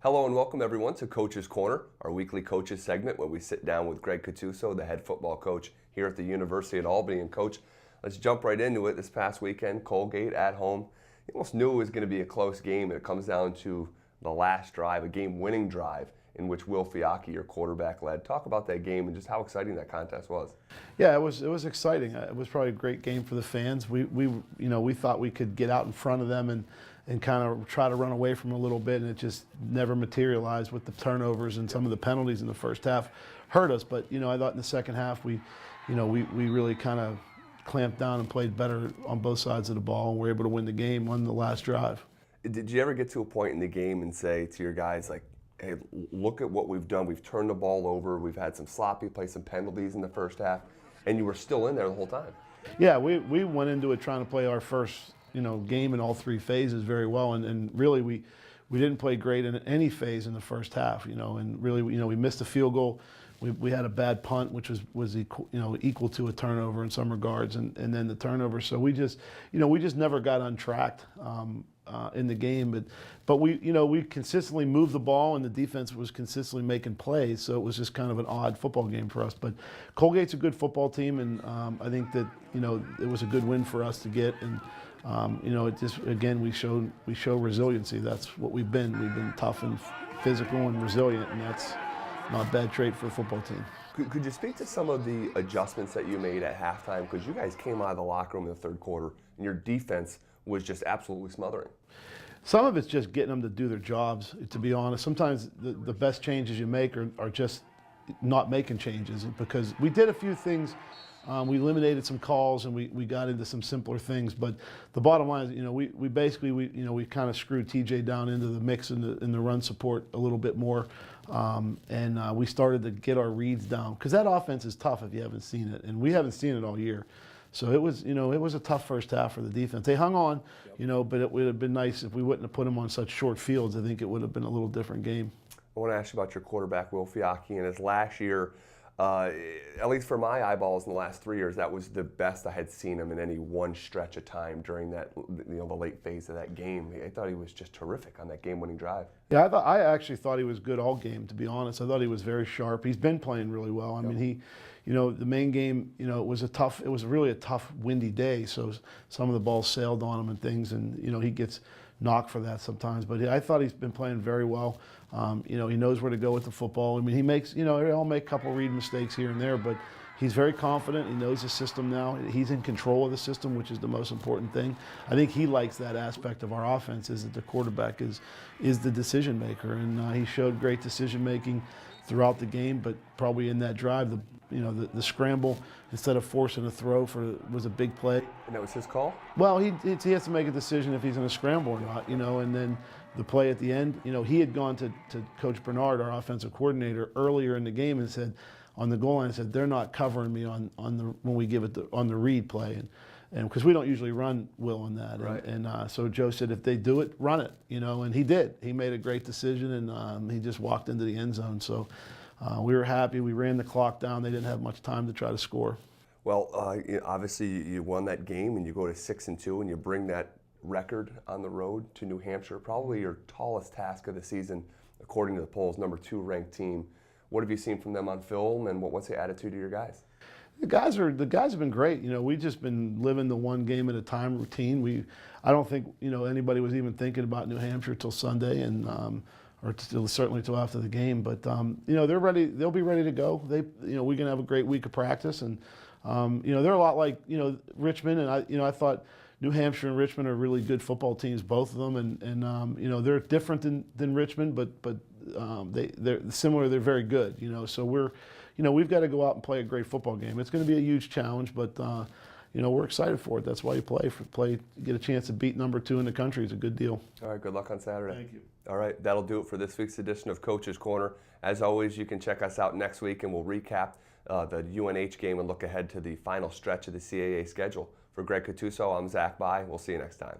Hello and welcome everyone to Coach's Corner, our weekly coaches segment where we sit down with Greg Cattuso, the head football coach here at the University at Albany. And Coach, let's jump right into it. This past weekend, Colgate at home. You almost knew it was going to be a close game, and it comes down to the last drive, a game-winning drive in which Will Fiacchi, your quarterback, led. Talk about that game and just how exciting that contest was. Yeah, it was exciting. It was probably a great game for the fans. We thought we could get out in front of them and kind of try to run away from them a little bit, and it just never materialized with the turnovers and some of the penalties in the first half hurt us. But I thought in the second half we really kind of clamped down and played better on both sides of the ball, and were able to win the game, won the last drive. Did you ever get to a point in the game and say to your guys, like, hey, look at what we've done. We've turned the ball over. We've had some sloppy plays, some penalties in the first half, and you were still in there the whole time? Yeah, we went into it trying to play our first game in all three phases very well, and really we didn't play great in any phase in the first half, and really we missed a field goal. We had a bad punt, which was equal to a turnover in some regards, and then the turnover. So we just never got untracked in the game, but we consistently moved the ball, and the defense was consistently making plays. So it was just kind of an odd football game for us. But Colgate's a good football team, and I think that it was a good win for us to get. And it just, again, we show resiliency. That's what we've been. We've been tough and physical and resilient, and that's not a bad trait for a football team. Could you speak to some of the adjustments that you made at halftime? Because you guys came out of the locker room in the third quarter, and your defense was just absolutely smothering. Some of it's just getting them to do their jobs, to be honest. Sometimes the best changes you make are just not making changes, because we did a few things. We eliminated some calls, and we got into some simpler things. But the bottom line is, we basically we kind of screwed TJ down into the mix in the run support a little bit more, and we started to get our reads down, because that offense is tough if you haven't seen it, and we haven't seen it all year. So it was a tough first half for the defense. They hung on, but it would have been nice if we wouldn't have put them on such short fields. I think it would have been a little different game. I want to ask you about your quarterback, Will Fiacchi, and his last year. At least for my eyeballs in the last 3 years, that was the best I had seen him in any one stretch of time during that, the late phase of that game. I thought he was just terrific on that game-winning drive. Yeah, I actually thought he was good all game, to be honest. I thought he was very sharp. He's been playing really well. I mean, the main game, it was really a tough, windy day, so some of the balls sailed on him and things, and he gets knocked for that sometimes. But I thought he's been playing very well. He knows where to go with the football. I mean, he makes, he'll make a couple read mistakes here and there, but he's very confident. He knows the system now. He's in control of the system, which is the most important thing. I think he likes that aspect of our offense, is that the quarterback is the decision maker, and he showed great decision making throughout the game. But probably in that drive, the scramble, instead of forcing a throw, was a big play. And that was his call? Well, he has to make a decision if he's going to scramble or not, and then the play at the end, he had gone to Coach Bernard, our offensive coordinator, earlier in the game and said, on the goal line, said, they're not covering me when we give it on the read play, and because we don't usually run Will on that, right. And so Joe said, if they do it, run it, and he did. He made a great decision, and he just walked into the end zone. So we were happy. We ran the clock down. They didn't have much time to try to score. Well, obviously you won that game, and you go to 6-2, and you bring that record on the road to New Hampshire, probably your tallest task of the season, according to the polls, #2 ranked team. What have you seen from them on film, and what's the attitude of your guys? The guys have been great. We've just been living the one game at a time routine. I don't think anybody was even thinking about New Hampshire till Sunday, and or certainly till after the game. But they're ready. They'll be ready to go. We're gonna have a great week of practice, and they're a lot like Richmond, and I thought New Hampshire and Richmond are really good football teams, both of them, and they're different than Richmond, but they're similar. They're very good, So we've got to go out and play a great football game. It's going to be a huge challenge, but we're excited for it. That's why you play. Get a chance to beat #2 in the country. It's a good deal. All right, good luck on Saturday. Thank you. All right, that'll do it for this week's edition of Coach's Corner. As always, you can check us out next week, and we'll recap the UNH game and look ahead to the final stretch of the CAA schedule. For Greg Cattuso, I'm Zach Bai. We'll see you next time.